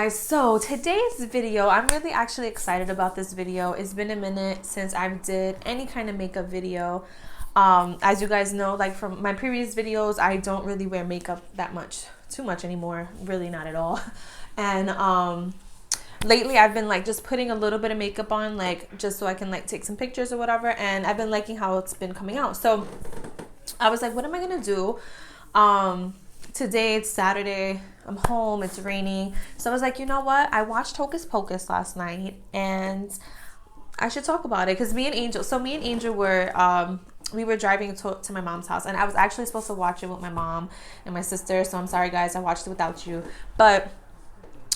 guys, so today's video, I'm really actually excited about this video. It's been a minute since I did any kind of makeup video. As you guys know, like from my previous videos, I don't really wear makeup that too much anymore, really not at all. And lately I've been like just putting a little bit of makeup on, like just so I can like take some pictures or whatever, and I've been liking how it's been coming out. So I was like, what am I gonna do? Today it's Saturday, I'm home, it's raining. So I was like, you know what? I watched Hocus Pocus last night and I should talk about it because me and Angel were, we were driving to my mom's house, and I was actually supposed to watch it with my mom and my sister. So I'm sorry guys, I watched it without you. But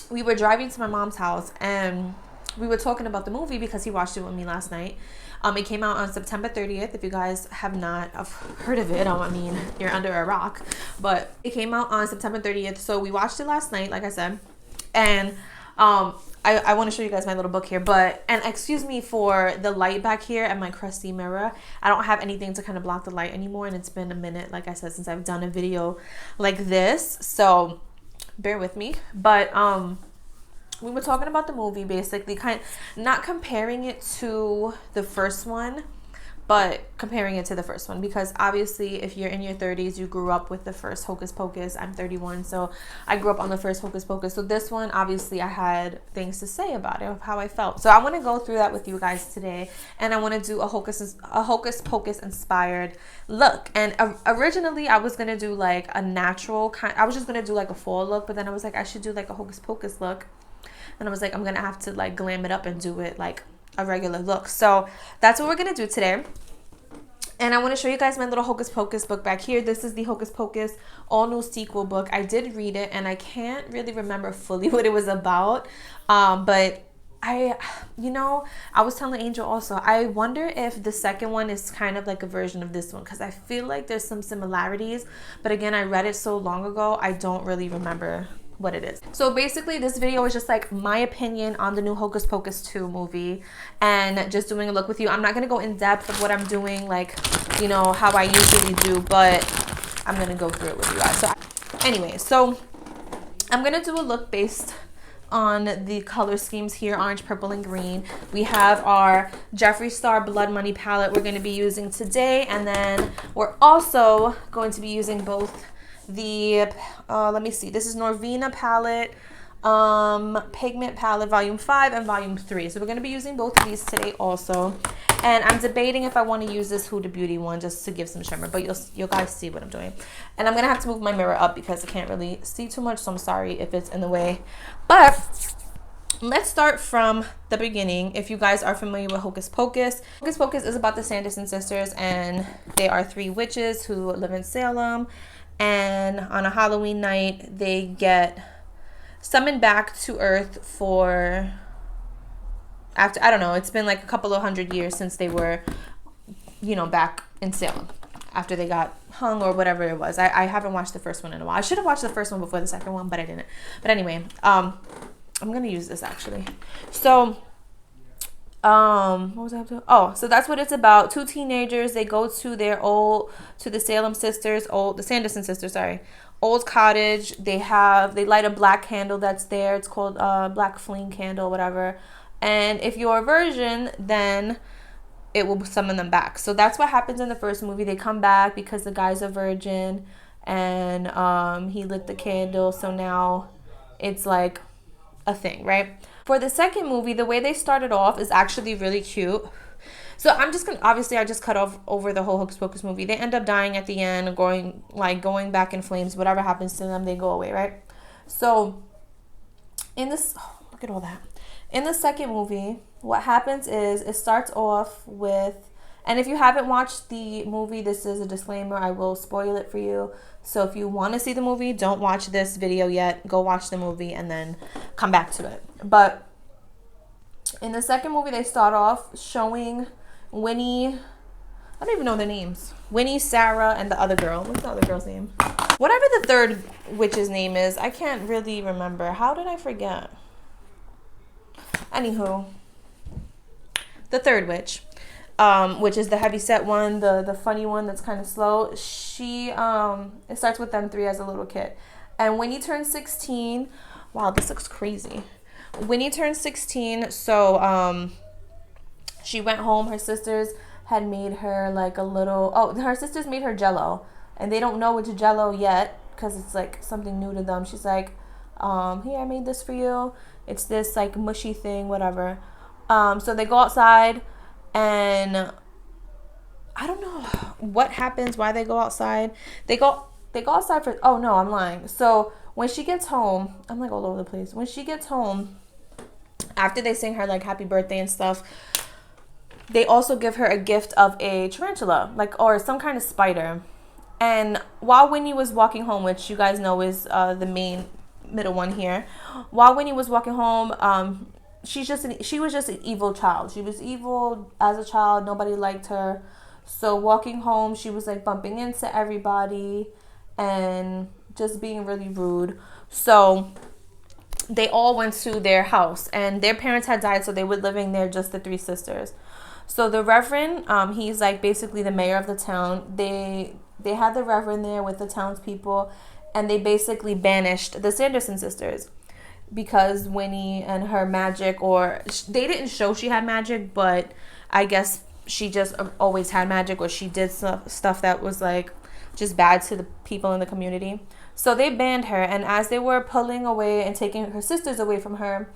we were driving to my mom's house and we were talking about the movie because he watched it with me last night. It came out on September 30th. If you guys have not heard of it, I mean, you're under a rock. But it came out on September 30th. So we watched it last night, like I said. And I want to show you guys my little book here. And excuse me for the light back here and my crusty mirror. I don't have anything to kind of block the light anymore. And it's been a minute, like I said, since I've done a video like this. So bear with me. But we were talking about the movie, basically, not comparing it to the first one, but comparing it to the first one, because obviously if you're in your 30s, you grew up with the first Hocus Pocus. I'm 31, so I grew up on the first Hocus Pocus. So this one, obviously I had things to say about it, of how I felt. So I want to go through that with you guys today, and I want to do a Hocus Pocus inspired look. And originally I was gonna do like a natural kind. I was just gonna do like a fall look, but then I was like, I should do like a Hocus Pocus look. And I was like, I'm gonna have to like glam it up and do it like a regular look. So that's what we're gonna do today. And I want to show you guys my little Hocus Pocus book back here. This is the Hocus Pocus all new sequel book. I did read it and I can't really remember fully what it was about, but I was telling Angel also, I wonder if the second one is kind of like a version of this one, because I feel like there's some similarities, but again, I read it so long ago, I don't really remember what it is. So basically this video is just like my opinion on the new Hocus Pocus 2 movie and just doing a look with you. I'm not going to go in depth of what I'm doing, like, you know, how I usually do, but I'm going to go through it with you guys. So anyway, so I'm going to do a look based on the color schemes here, orange, purple, and green. We have our Jeffree Star Blood Money palette we're going to be using today, and then we're also going to be using both the let me see, this is Norvina palette, pigment palette volume 5 and volume 3. So we're going to be using both of these today also, and I'm debating if I want to use this Huda Beauty one just to give some shimmer, but you'll guys see what I'm doing. And I'm gonna have to move my mirror up because I can't really see too much, so I'm sorry if it's in the way. But let's start from the beginning. If you guys are familiar with Hocus Pocus, Hocus Pocus is about the Sanderson sisters, and they are 3 witches who live in Salem. And on a Halloween night, they get summoned back to Earth for, after, I don't know, it's been like a couple of 100 years since they were, you know, back in Salem after they got hung or whatever it was. I haven't watched the first one in a while. I should have watched the first one before the second one, but I didn't. But anyway, I'm going to use this actually. So what was I up to? Oh, so that's what it's about. 2 teenagers, they go to the Salem sisters, the Sanderson sisters, old cottage. They light a black candle that's there. It's called black flame candle, whatever. And if you're a virgin, then it will summon them back. So that's what happens in the first movie. They come back because the guy's a virgin, and he lit the candle. So now it's like a thing, right? For the second movie, the way they started off is actually really cute. So I'm just gonna, obviously I just cut off over the whole Hocus Pocus movie. They end up dying at the end, going back in flames. Whatever happens to them, they go away, right? So in this, look at all that. In the second movie, what happens is it starts off with, and if you haven't watched the movie, this is a disclaimer, I will spoil it for you. So if you want to see the movie, don't watch this video yet. Go watch the movie and then come back to it. But in the second movie, they start off showing Winnie, I don't even know their names. Winnie, Sarah, and the other girl. What's the other girl's name? Whatever the third witch's name is, I can't really remember. How did I forget? Anywho, the third witch, which is the heavyset one, the funny one that's kind of slow. It starts with them 3 as a little kid. And when he turns 16, Wow, this looks crazy. Winnie turned 16, so she went home. Her sisters had made her like a little, oh, her sisters made her jello, and they don't know it's jello yet because it's like something new to them. She's like, here, I made this for you. It's this like mushy thing, whatever. So they go outside, and I don't know what happens, why they go outside. They go outside for, oh no, I'm lying. So when she gets home, I'm like all over the place. When she gets home, after they sing her like happy birthday and stuff, they also give her a gift of a tarantula, like, or some kind of spider. And while Winnie was walking home, which you guys know is the main middle one here, while Winnie was walking home, she was just an evil child. She was evil as a child. Nobody liked her. So walking home, she was like bumping into everybody and just being really rude. So they all went to their house, and their parents had died, so they were living there, just the three sisters. So the Reverend, he's like basically the mayor of the town. They had the Reverend there with the townspeople, and they basically banished the Sanderson sisters because Winnie and her magic, or they didn't show she had magic, but I guess she just always had magic, or she did stuff that was like just bad to the people in the community. So they banned her, and as they were pulling away and taking her sisters away from her,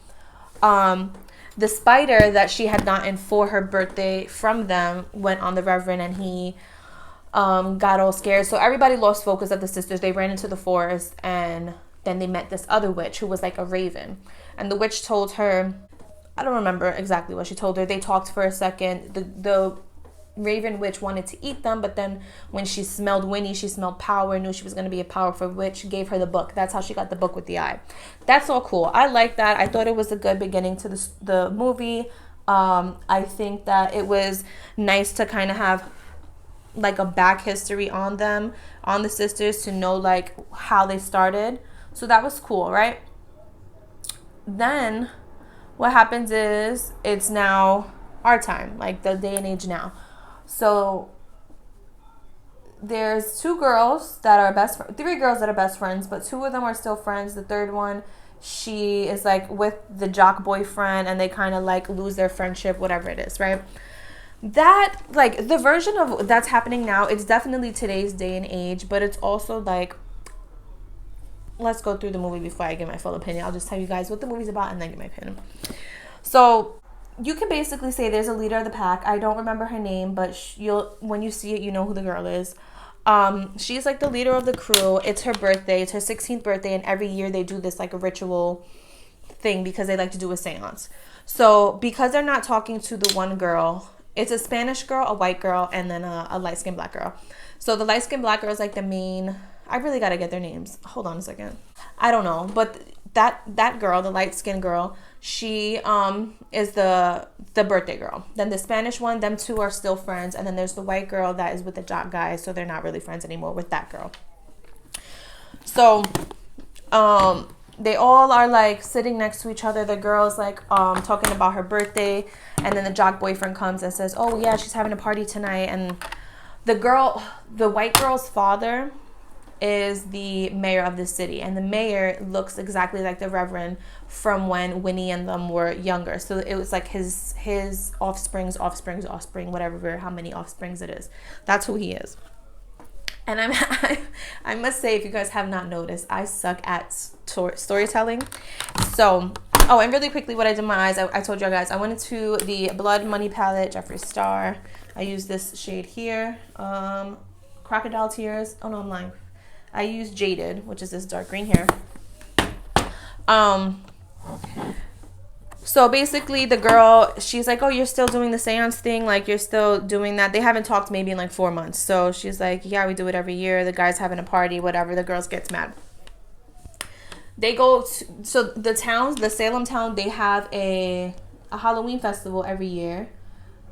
the spider that she had gotten for her birthday from them went on the Reverend, and he got all scared. So everybody lost focus of the sisters. They ran into the forest, and then they met this other witch who was like a raven. And the witch told her, I don't remember exactly what she told her. They talked for a second. The Raven witch wanted to eat them, but then when she smelled Winnie, she smelled power, knew she was going to be a powerful witch, gave her the book. That's how she got the book with the eye. That's all cool. I like that. I thought it was a good beginning to the movie. I think that it was nice to kind of have like a back history on them, on the sisters, to know like how they started. So that was cool, right? Then what happens is it's now our time, like the day and age now. So there's three girls that are best friends, but two of them are still friends. The third one, she is like with the jock boyfriend, and they kind of like lose their friendship, whatever it is, right? That, like, the version of that's happening now, it's definitely today's day and age, but it's also like, let's go through the movie before I give my full opinion. I'll just tell you guys what the movie's about and then give my opinion. So you can basically say there's a leader of the pack. I don't remember her name, but when you see it, you know who the girl is. She's like the leader of the crew. It's her birthday. It's her 16th birthday, and every year they do this like a ritual thing because they like to do a seance. So because they're not talking to the one girl, it's a Spanish girl, a white girl, and then a light-skinned black girl. So the light-skinned black girl is like the main. I really got to get their names. Hold on a second. I don't know, but that girl, the light-skinned girl, she is the birthday girl. Then the Spanish one, them two are still friends, and then there's the white girl that is with the jock guy, so they're not really friends anymore with that girl. So they all are like sitting next to each other. The girl's like talking about her birthday, and then the jock boyfriend comes and says, oh yeah, she's having a party tonight. And the white girl's father is the mayor of the city, and the mayor looks exactly like the Reverend from when Winnie and them were younger. So it was like his offspring's offspring, whatever, how many offsprings it is. That's who he is. And I must say, if you guys have not noticed, I suck at storytelling. So, oh, and really quickly, what I did in my eyes, I told you guys, I went into the Blood Money palette, Jeffree Star. I used this shade here, Crocodile Tears. Oh no, I'm lying. I used Jaded, which is this dark green here. So basically the girl, she's like, oh, you're still doing the seance thing? Like, you're still doing that? They haven't talked maybe in like 4 months. So she's like, yeah, we do it every year. The guy's having a party, whatever. The girls gets mad. They go to, so the Salem town, they have a Halloween festival every year.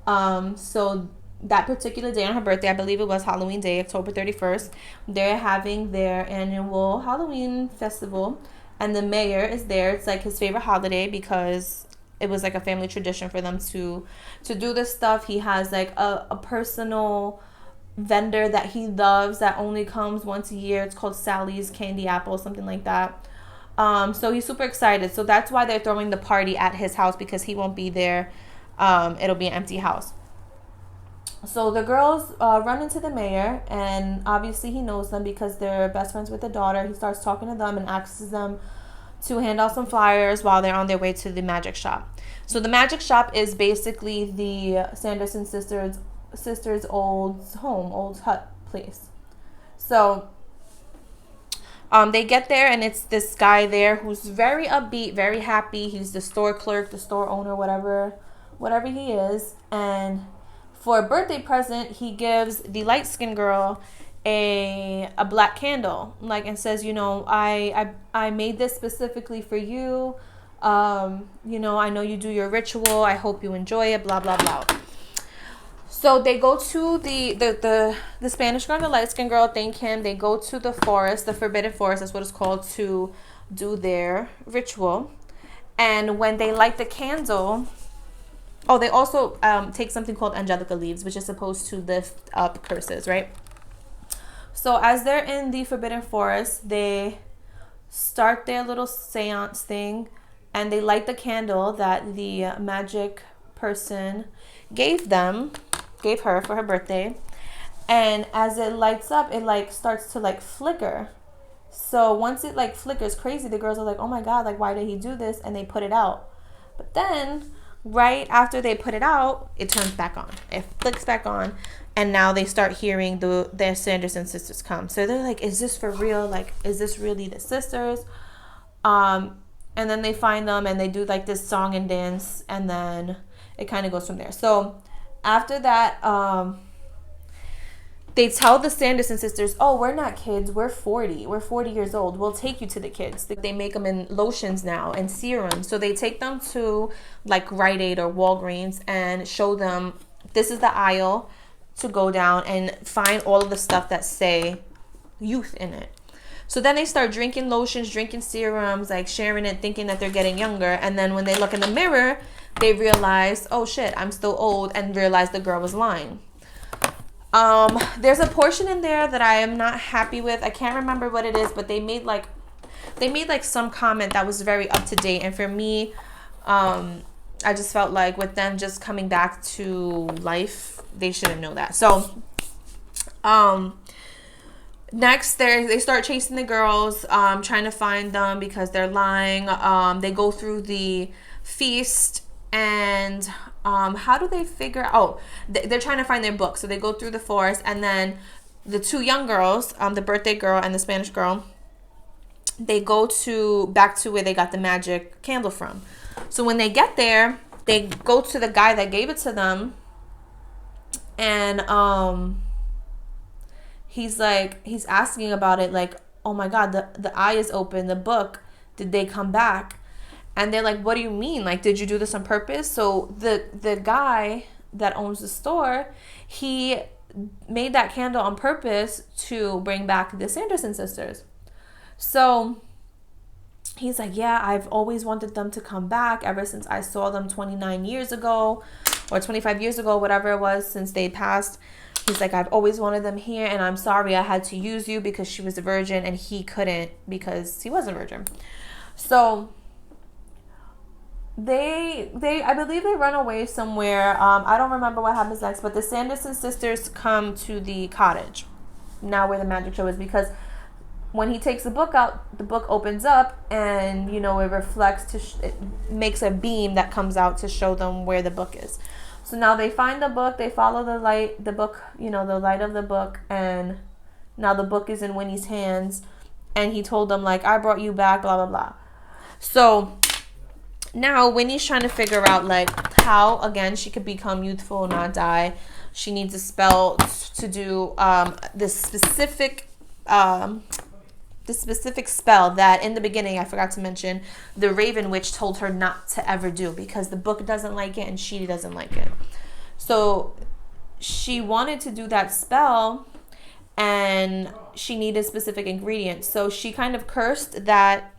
So that particular day on her birthday, I believe it was Halloween Day, October 31st, they're having their annual Halloween festival, and the mayor is there. It's like his favorite holiday because it was like a family tradition for them to do this stuff. He has like a personal vendor that he loves that only comes once a year. It's called Sally's Candy Apple, something like that. So he's super excited. So that's why they're throwing the party at his house, because he won't be there. It'll be an empty house. So the girls run into the mayor, and obviously he knows them because they're best friends with the daughter. He starts talking to them and asks them to hand out some flyers while they're on their way to the magic shop. So the magic shop is basically the Sanderson sisters' old home, old hut place. So they get there, and it's this guy there who's very upbeat, very happy. He's the store clerk, the store owner, whatever he is. And for a birthday present, he gives the light-skinned girl a black candle, like, and says, I made this specifically for you. I know you do your ritual. I hope you enjoy it. Blah blah blah. So they go to the Spanish girl and the light-skinned girl, thank him. They go to the forest, the Forbidden Forest, that's what it's called, to do their ritual. And when they light the candle, they also take something called Angelica leaves, which is supposed to lift up curses, right? So as they're in the Forbidden Forest, they start their little seance thing, and they light the candle that the magic person gave her for her birthday. And as it lights up, it starts to flicker. So once it flickers crazy, the girls are like, oh my god, why did he do this? And they put it out. But then right after they put it out, it turns back on. It flicks back on, and now they start hearing their Sanderson sisters come. So they're like, is this for real? Is this really the sisters? And then they find them, and they do this song and dance, and then it kind of goes from there. So after that, they tell the Sanderson sisters, oh, we're not kids, we're 40 years old, we'll take you to the kids. They make them in lotions now and serums. So they take them to Rite Aid or Walgreens and show them, this is the aisle to go down and find all of the stuff that say youth in it. So then they start drinking lotions, drinking serums, sharing it, thinking that they're getting younger. And then when they look in the mirror, they realize, oh shit, I'm still old, and realize the girl was lying. There's a portion in there that I am not happy with. I can't remember what it is, but they made some comment that was very up to date. And for me, I just felt like with them just coming back to life, they shouldn't know that. So, next they start chasing the girls, trying to find them because they're lying. They go through the feast, and how do they figure out? They're trying to find their book. So they go through the forest, and then the two young girls, the birthday girl and the Spanish girl, they go back to where they got the magic candle from. So when they get there, they go to the guy that gave it to them, and he's asking about it, oh my god, the eye is open, the book, did they come back? And they're like, what do you mean? Did you do this on purpose? So the guy that owns the store, he made that candle on purpose to bring back the Sanderson sisters. So he's like, yeah, I've always wanted them to come back ever since I saw them 29 years ago or 25 years ago, whatever it was, since they passed. He's like, I've always wanted them here, and I'm sorry I had to use you because she was a virgin and he couldn't because he was a virgin. So I believe they run away somewhere. I don't remember what happens next, but the Sanderson sisters come to the cottage, now where the magic show is, because when he takes the book out, the book opens up, and it reflects it makes a beam that comes out to show them where the book is. So now they find the book, they follow the light of the book, and now the book is in Winnie's hands, and he told them I brought you back, blah blah blah. So now Winnie's trying to figure out how again she could become youthful and not die. She needs a spell to do this specific spell that in the beginning I forgot to mention the Raven Witch told her not to ever do, because the book doesn't like it and she doesn't like it. So she wanted to do that spell, and she needed specific ingredients. So she kind of cursed that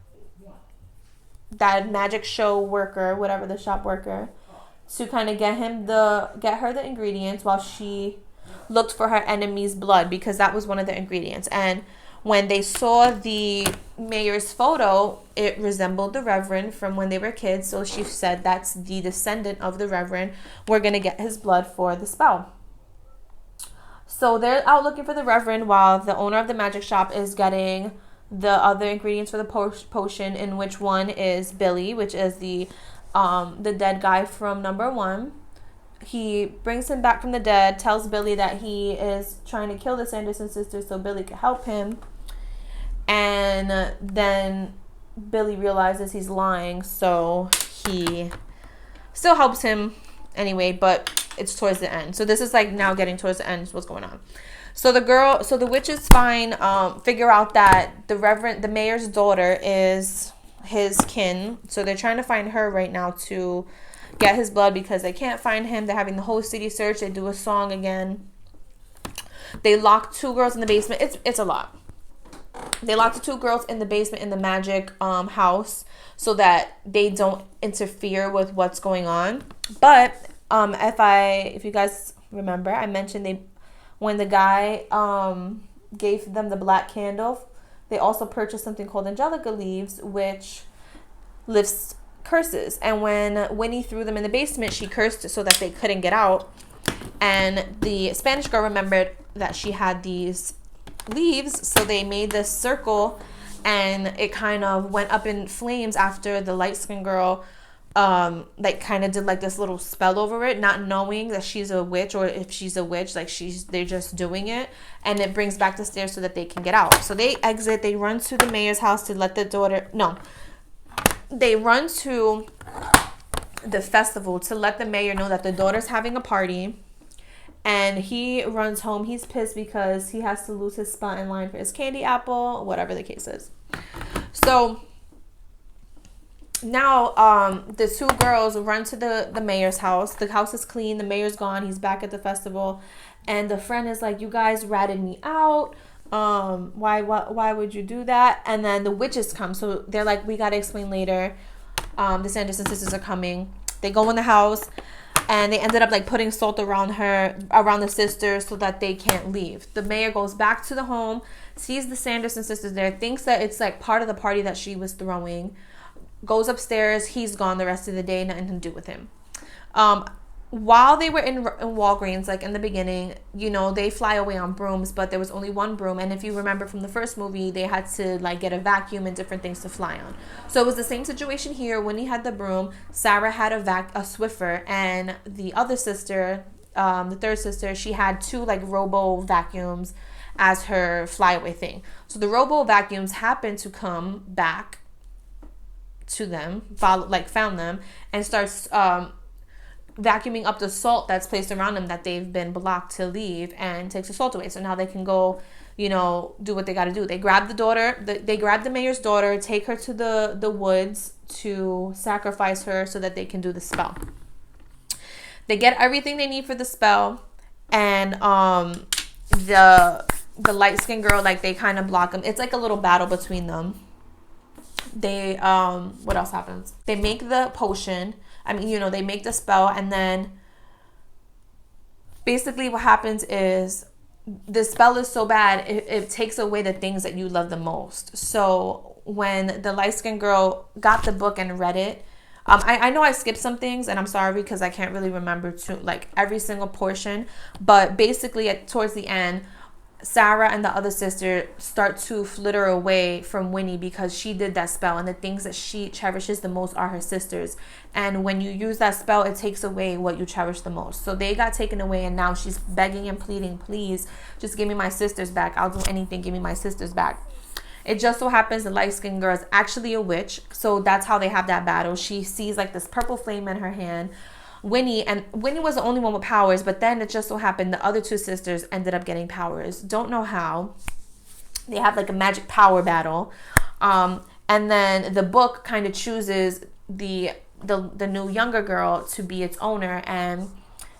magic show worker, whatever, the shop worker, to kind of get her the ingredients while she looked for her enemy's blood, because that was one of the ingredients. And When they saw the mayor's photo, it resembled the Reverend from when they were kids. So she said, that's the descendant of the Reverend. We're going to get his blood for the spell. So they're out looking for the Reverend while the owner of the magic shop is getting the other ingredients for the potion, in which one is Billy, which is the dead guy from number 1. He brings him back from the dead, tells Billy that he is trying to kill the Sanderson sisters so Billy can help him. And then Billy realizes he's lying, so he still helps him anyway, but it's towards the end. So this is like now getting towards the end is what's going on. So the witches figure out that the mayor's daughter is his kin. So they're trying to find her right now to get his blood because they can't find him. They're having the whole city search. They do a song again. They lock 2 girls in the basement. It's a lot. They lock the 2 girls in the basement in the magic house so that they don't interfere with what's going on. But if you guys remember, I mentioned when the guy gave them the black candle, they also purchased something called Angelica leaves, which lifts curses. And when Winnie threw them in the basement, she cursed so that they couldn't get out. And the Spanish girl remembered that she had these leaves, so they made this circle, and it kind of went up in flames after the light-skinned girl like kind of did like this little spell over it, not knowing that she's a witch, or if she's a witch, like they're just doing it, and it brings back the stairs so that they can get out. So they exit, they run to the mayor's house to let the daughter, no, they run to the festival to let the mayor know that the daughter's having a party. And he runs home. He's pissed because he has to lose his spot in line for his candy apple, whatever the case is. So now the 2 girls run to the mayor's house. The house is clean. The mayor's gone. He's back at the festival. And the friend is like, you guys ratted me out. Why would you do that? And then the witches come. So they're like, we got to explain later. The Sanderson sisters are coming. They go in the house. And they ended up like putting salt around the sisters so that they can't leave. The mayor goes back to the home, sees the Sanderson sisters there, thinks that it's like part of the party that she was throwing, goes upstairs. He's gone the rest of the day, nothing to do with him. While they were in Walgreens, like in the beginning, you know, they fly away on brooms, but there was only 1 broom. And if you remember from the first movie, they had to like get a vacuum and different things to fly on. So it was the same situation here. Winnie had the broom, Sarah had a Swiffer, and the other sister, the third sister, she had 2 like robo vacuums as her flyaway thing. So the robo vacuums happened to come back to them, found them, and starts vacuuming up the salt that's placed around them that they've been blocked to leave, and takes the salt away. So now they can go, you know, do what they got to do. They grab the daughter, they grab the mayor's daughter, take her to the woods to sacrifice her so that they can do the spell. They get everything they need for the spell, and the light-skinned girl, like, they kind of block them. It's like a little battle between them. They what else happens? They make the potion. I mean, you know, they make the spell, and then basically what happens is the spell is so bad, it takes away the things that you love the most. So when the light-skinned girl got the book and read it, I know I skipped some things, and I'm sorry because I can't really remember like every single portion, but basically towards the end, Sarah and the other sister start to flitter away from Winnie because she did that spell, and the things that she cherishes the most are her sisters. And when you use that spell, it takes away what you cherish the most. So they got taken away, and now she's begging and pleading, please, just give me my sisters back. I'll do anything. Give me my sisters back. It just so happens the light-skinned girl is actually a witch, so that's how they have that battle. She sees like this purple flame in her hand. Winnie was the only one with powers, but then it just so happened the other 2 sisters ended up getting powers. Don't know how. They have like a magic power battle. And then the book kind of chooses the new younger girl to be its owner, and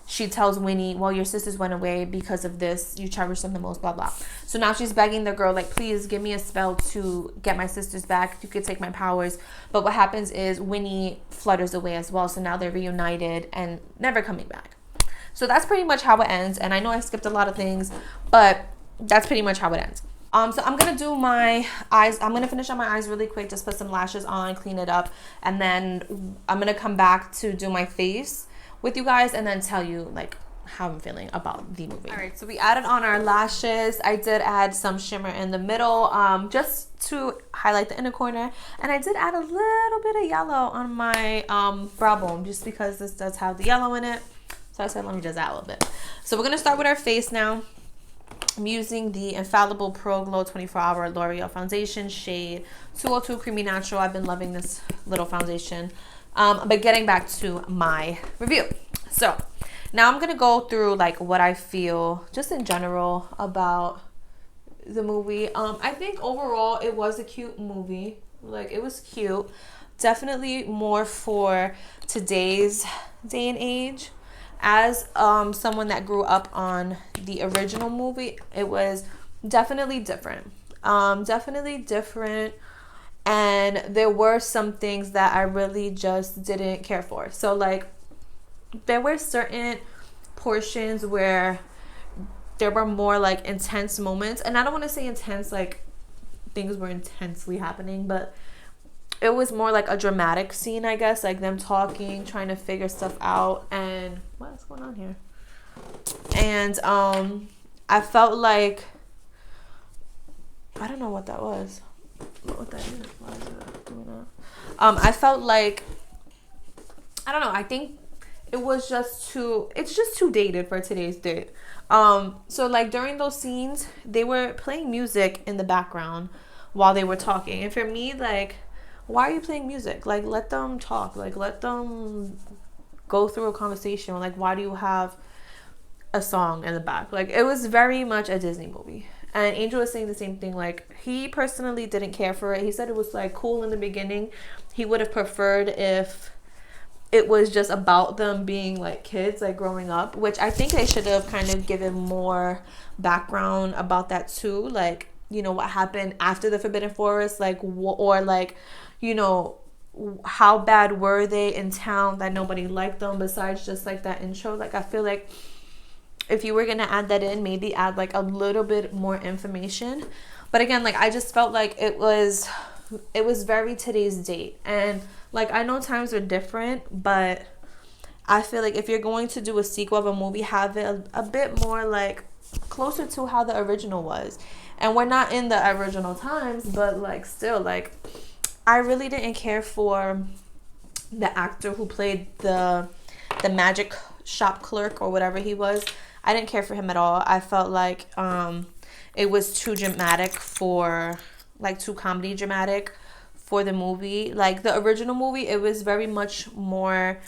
she tells Winnie, well, your sisters went away because of this. You cherish them the most, blah, blah. So now she's begging the girl, like, please give me a spell to get my sisters back. You could take my powers. But what happens is Winnie flutters away as well. So now they're reunited and never coming back. So that's pretty much how it ends. And I know I skipped a lot of things, but that's pretty much how it ends. So I'm gonna do my eyes. I'm gonna finish on my eyes really quick, just put some lashes on, clean it up, and then I'm gonna come back to do my face with you guys and then tell you like how I'm feeling about the movie. All right, so we added on our lashes. I did add some shimmer in the middle, just to highlight the inner corner, and I did add a little bit of yellow on my brow bone, just because this does have the yellow in it. So I said, let me just add a little bit. So we're gonna start with our face now. I'm using the Infallible Pro Glow 24-Hour L'Oreal Foundation, shade 202 Creamy Natural. I've been loving this little foundation. But getting back to my review. So now I'm going to go through like what I feel just in general about the movie. I think overall it was a cute movie. Like, it was cute. Definitely more for today's day and age. As someone that grew up on the original movie, it was definitely different. Definitely different. And there were some things that I really just didn't care for. So, like, there were certain portions where there were more, like, intense moments. And I don't want to say intense, like, things were intensely happening, but it was more like a dramatic scene, I guess. Like, them talking, trying to figure stuff out. And what's going on here? And I felt like, I don't know what that was. What that is. Why is it doing that? I felt like, I don't know, I think it was just too, it's just too dated for today's date. So like during those scenes, they were playing music in the background while they were talking. And for me, like, why are you playing music? Like, let them talk. Like, let them go through a conversation. Like, why do you have a song in the back? Like, it was very much a Disney movie. And Angel was saying the same thing. Like, he personally didn't care for it. He said it was, like, cool in the beginning. He would have preferred if it was just about them being, like, kids, like, growing up. Which I think they should have kind of given more background about that, too. Like, you know, what happened after the Forbidden Forest. Like, or, like, you know, how bad were they in town that nobody liked them besides just, like, that intro. Like, I feel like if you were going to add that in, maybe add like a little bit more information. But again, like, I just felt like it was very today's date. And like, I know times are different, but I feel like if you're going to do a sequel of a movie, have it a bit more like closer to how the original was. And we're not in the original times, but like still, like, I really didn't care for the actor who played the magic shop clerk or whatever he was. I didn't care for him at all. I felt like it was too dramatic for, like, too comedy dramatic for the movie. Like, the original movie, it was very much more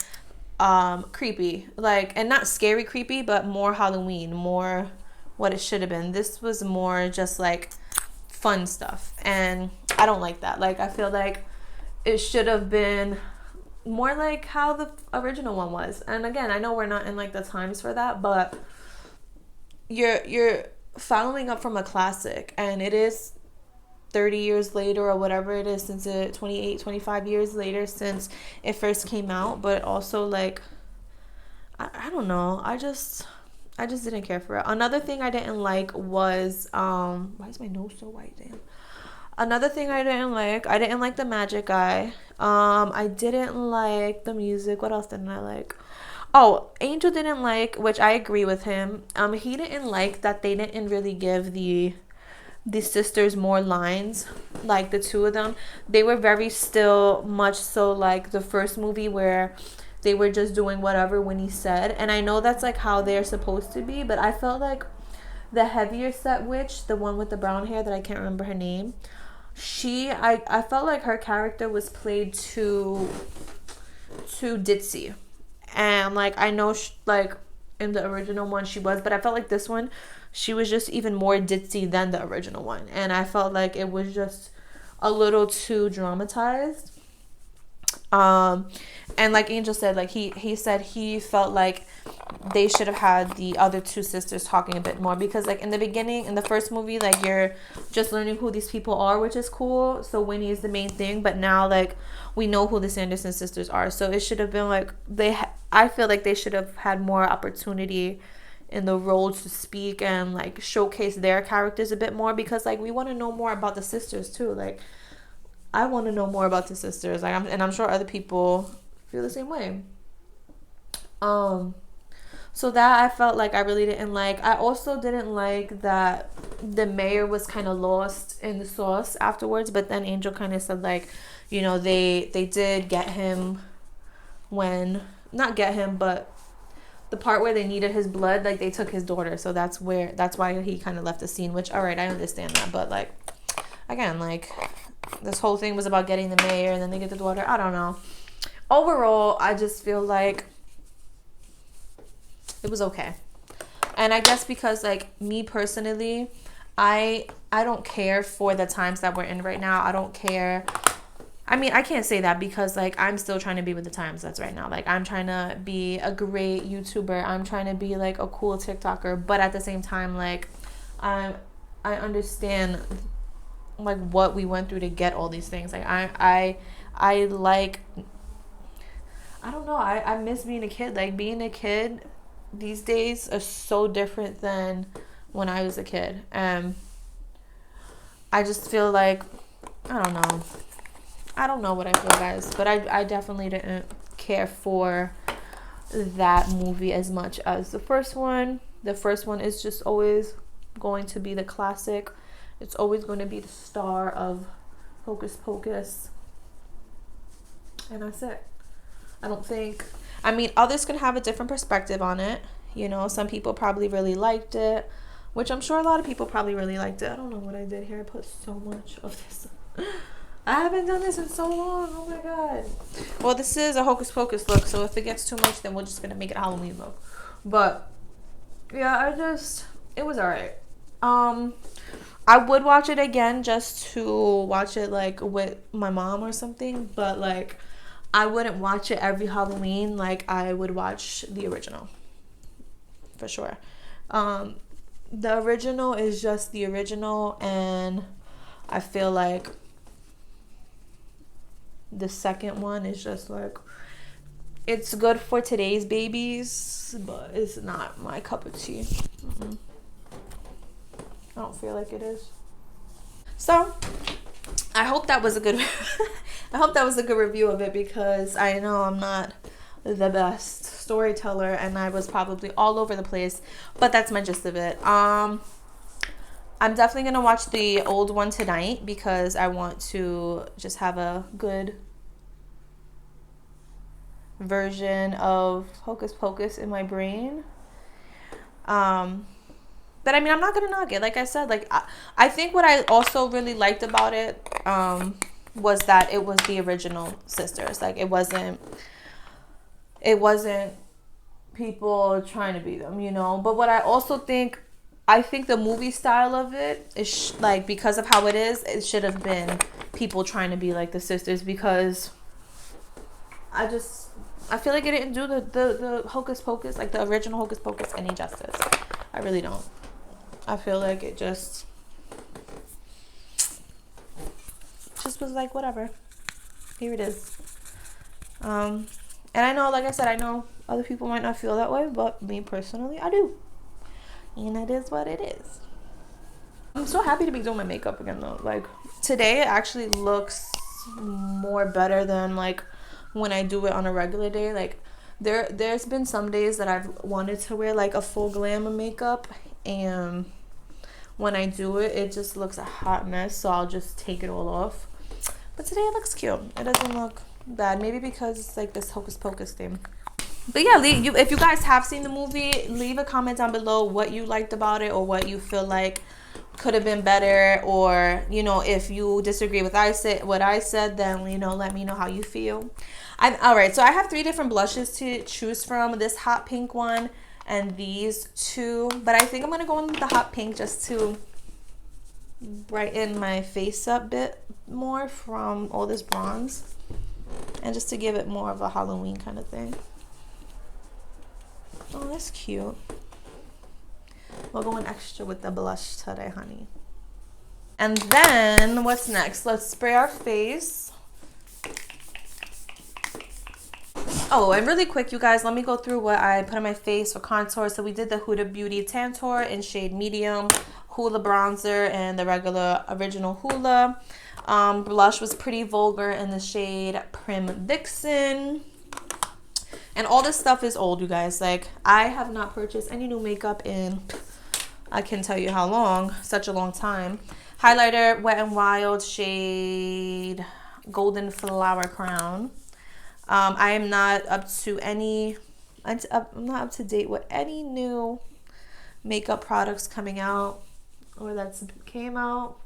creepy. Like, and not scary creepy, but more Halloween, more what it should have been. This was more just, like, fun stuff. And I don't like that. Like, I feel like it should have been more like how the original one was. And again, I know we're not in, like, the times for that, but you're following up from a classic, and it is 30 years later or whatever it is, since it 25 years later since it first came out. But also, like, I don't know, I just didn't care for it. Another thing I didn't like was why is my nose so white? Damn. Another thing I didn't like the magic guy. I didn't like the music. What else didn't I like? Oh, Angel didn't like, which I agree with him. He didn't like that they didn't really give the sisters more lines, like the two of them. They were very still much so like the first movie, where they were just doing whatever when he said. And I know that's like how they're supposed to be, but I felt like the heavier set witch, the one with the brown hair that I can't remember her name, I felt like her character was played too ditzy. And like, I know like in the original one she was, but I felt like this one she was just even more ditzy than the original one. And I felt like it was just a little too dramatized. And like Angel said, like he said he felt like they should have had the other two sisters talking a bit more, because like in the beginning, in the first movie, like you're just learning who these people are, which is cool. So Winnie is the main thing, but now like we know who the Sanderson sisters are. So it should have been like I feel like they should have had more opportunity in the role to speak and like showcase their characters a bit more, because like we want to know more about the sisters too. Like I want to know more about the sisters, like I'm sure other people feel the same way. So that I felt like I really didn't like. I also didn't like that the mayor was kind of lost in the sauce afterwards, but then Angel kind of said like, you know, they did get him when, not get him, but the part where they needed his blood, like they took his daughter. So that's why he kind of left the scene, which, all right, I understand that. But like, again, like this whole thing was about getting the mayor and then they get the daughter. I don't know. Overall, I just feel like it was okay. And I guess because like me personally, I don't care for the times that we're in right now. I don't care. I mean, I can't say that because like I'm still trying to be with the times that's right now. Like I'm trying to be a great YouTuber. I'm trying to be like a cool TikToker, but at the same time, like I understand like what we went through to get all these things. Like I like, I don't know. I miss being a kid. Like being a kid these days are so different than when I was a kid. I just feel like, I don't know. I don't know what I feel, guys, but I definitely didn't care for that movie as much as the first one. The first one is just always going to be the classic. It's always going to be the star of Hocus Pocus. And that's it. I mean, others can have a different perspective on it. You know, some people probably really liked it, which I'm sure a lot of people probably really liked it. I don't know what I did here. I put so much of this. I haven't done this in so long. Oh my god. Well, this is a Hocus Pocus look, so if it gets too much, then we're just gonna make it a Halloween look. But yeah, it was alright. I would watch it again just to watch it like with my mom or something, but like I wouldn't watch it every Halloween like I would watch the original. For sure. The original is just the original, and I feel like the second one is just like, it's good for today's babies, but it's not my cup of tea. I don't feel like it is. So I hope that was a good review of it, because I know I'm not the best storyteller and I was probably all over the place, but that's my gist of it. I'm definitely gonna watch the old one tonight because I want to just have a good version of Hocus Pocus in my brain. But I mean, I'm not gonna knock it. Like I said, like I think what I also really liked about it was that it was the original sisters. Like it wasn't people trying to be them, you know. But what I also think, I think the movie style of it is like, because of how it is, it should have been people trying to be like the sisters, because I feel like it didn't do the Hocus Pocus, like the original Hocus Pocus, any justice. I really don't. I feel like it just was like, whatever. Here it is. And I know, like I said, I know other people might not feel that way, but me personally, I do. And it is what it is. I'm so happy to be doing my makeup again though. Like today it actually looks more better than like when I do it on a regular day. Like there's been some days that I've wanted to wear like a full glam of makeup, and when I do it, it just looks a hot mess, so I'll just take it all off. But today it looks cute. It doesn't look bad. Maybe because it's like this Hocus Pocus thing. But yeah, if you guys have seen the movie, leave a comment down below what you liked about it or what you feel like could have been better, or you know, if you disagree with what I said, then you know, let me know how you feel. Alright, so I have 3 different blushes to choose from. This hot pink one and these 2, but I think I'm gonna go in with the hot pink just to brighten my face up a bit more from all this bronze, and just to give it more of a Halloween kind of thing. Oh, that's cute. We're going extra with the blush today, honey. And then what's next? Let's spray our face. Oh, and really quick, you guys, let me go through what I put on my face for contour. So we did the Huda Beauty Tantour in shade medium, Hoola bronzer, and the regular original Hoola. Blush was Pretty Vulgar in the shade Prim Vixen. And all this stuff is old, you guys. Like, I have not purchased any new makeup in, I can tell you how long, such a long time. Highlighter, Wet n Wild, shade Golden Flower Crown. I am not up to any, I'm not up to date with any new makeup products coming out or that's came out.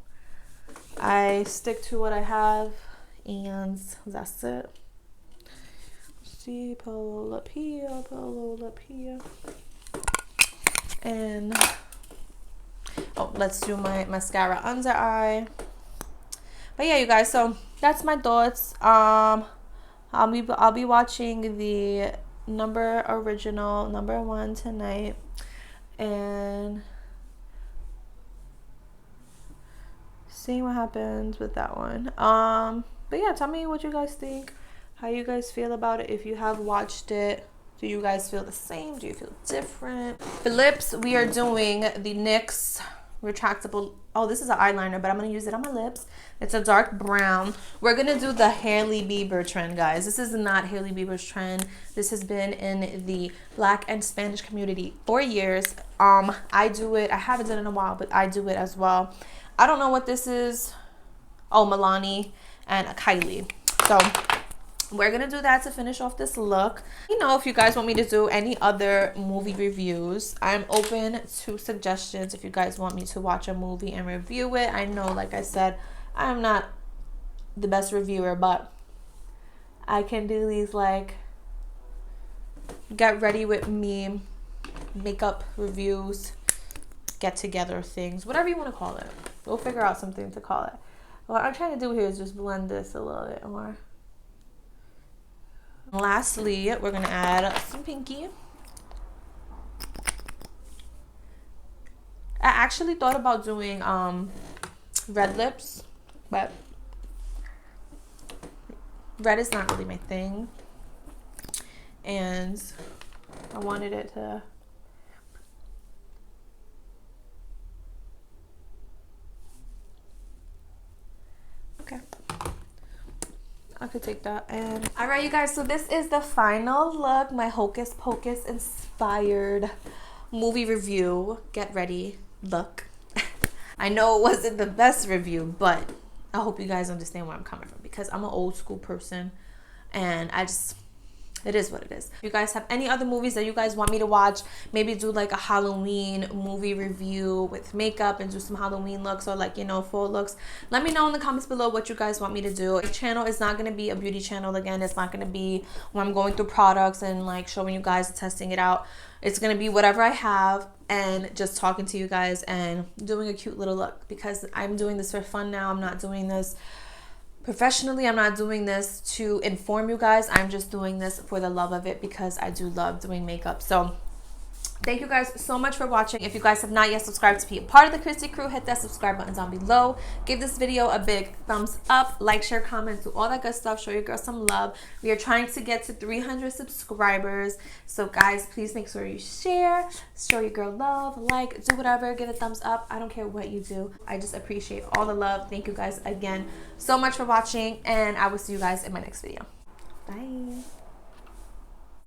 I stick to what I have, and that's it. See, pull up here, and oh, let's do my mascara under eye. But yeah, you guys, so that's my thoughts. I'll be watching the original number 1 tonight, and seeing what happens with that one. But yeah, tell me what you guys think, how you guys feel about it. If you have watched it, do you guys feel the same? Do you feel different? For lips, we are doing the NYX retractable. Oh, this is an eyeliner, but I'm gonna use it on my lips. It's a dark brown. We're gonna do the Hailey Bieber trend, guys. This is not Hailey Bieber's trend. This has been in the Black and Spanish community for years. I do it. I haven't done it in a while, but I do it as well. I don't know what this is. Oh, Milani and Kylie. So we're gonna do that to finish off this look. You know, if you guys want me to do any other movie reviews, I'm open to suggestions. If you guys want me to watch a movie and review it, I know, like I said, I'm not the best reviewer, but I can do these like get ready with me makeup reviews, get together things, whatever you want to call it. We'll figure out something to call it. What I'm trying to do here is just blend this a little bit more. Lastly, we're going to add some pinky. I actually thought about doing red lips, but red is not really my thing. And I wanted it to... Okay. I could take that. And all right, you guys, so this is the final look, my Hocus Pocus inspired movie review. Get ready, look. I know it wasn't the best review, but I hope you guys understand where I'm coming from, because I'm an old school person and it is what it is. If you guys have any other movies that you guys want me to watch, maybe do like a Halloween movie review with makeup and do some Halloween looks, or like, you know, fall looks, let me know in the comments below what you guys want me to do. The channel is not going to be a beauty channel again. It's not going to be when I'm going through products and like showing you guys and testing it out. It's going to be whatever I have and just talking to you guys and doing a cute little look, because I'm doing this for fun now. I'm not doing this professionally. I'm not doing this to inform you guys. I'm just doing this for the love of it, because I do love doing makeup. So thank you guys so much for watching. If you guys have not yet subscribed to be a part of the CHRISSY crew, hit that subscribe button down below. Give this video a big thumbs up, like, share, comment, do all that good stuff. Show your girl some love. We are trying to get to 300 subscribers. So guys, please make sure you share, show your girl love, like, do whatever, give a thumbs up. I don't care what you do. I just appreciate all the love. Thank you guys again so much for watching, and I will see you guys in my next video. Bye.